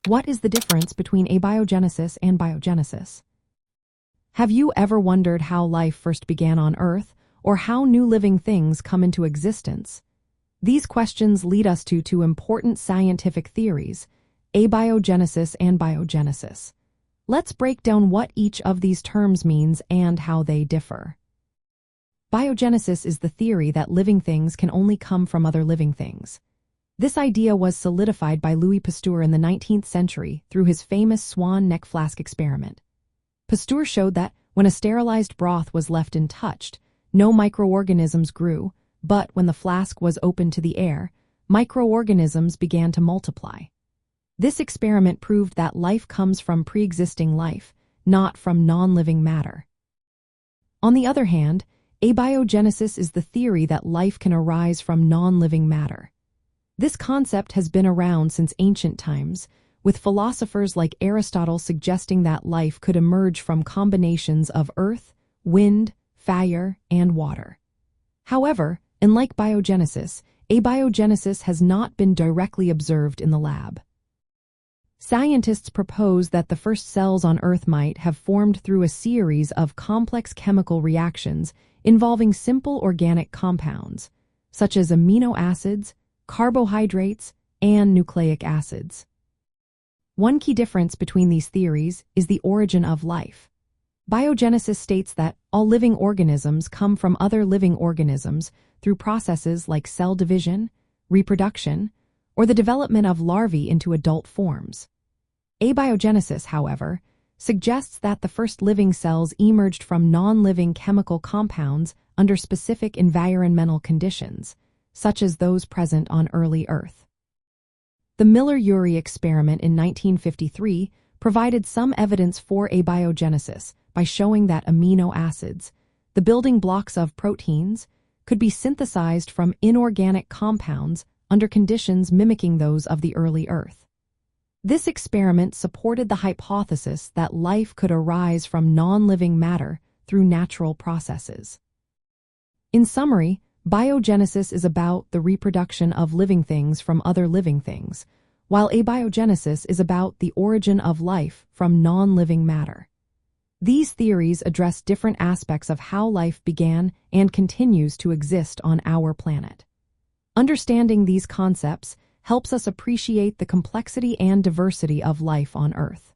What is the difference between abiogenesis and biogenesis? Have you ever wondered how life first began on Earth, or how new living things come into existence? These questions lead us to two important scientific theories, abiogenesis and biogenesis. Let's break down what each of these terms means and how they differ. Biogenesis is the theory that living things can only come from other living things. This idea was solidified by Louis Pasteur in the 19th century through his famous swan neck flask experiment. Pasteur showed that when a sterilized broth was left untouched, no microorganisms grew, but when the flask was opened to the air, microorganisms began to multiply. This experiment proved that life comes from pre-existing life, not from non-living matter. On the other hand, abiogenesis is the theory that life can arise from non-living matter. This concept has been around since ancient times, with philosophers like Aristotle suggesting that life could emerge from combinations of earth, wind, fire, and water. However, unlike biogenesis, abiogenesis has not been directly observed in the lab. Scientists propose that the first cells on Earth might have formed through a series of complex chemical reactions involving simple organic compounds, such as amino acids, carbohydrates, and nucleic acids. One key difference between these theories is the origin of life. Biogenesis states that all living organisms come from other living organisms through processes like cell division, reproduction, or the development of larvae into adult forms. Abiogenesis, however, suggests that the first living cells emerged from non-living chemical compounds under specific environmental conditions, such as those present on early Earth. The Miller-Urey experiment in 1953 provided some evidence for abiogenesis by showing that amino acids, the building blocks of proteins, could be synthesized from inorganic compounds under conditions mimicking those of the early Earth. This experiment supported the hypothesis that life could arise from non-living matter through natural processes. In summary, biogenesis is about the reproduction of living things from other living things, while abiogenesis is about the origin of life from non-living matter. These theories address different aspects of how life began and continues to exist on our planet. Understanding these concepts helps us appreciate the complexity and diversity of life on Earth.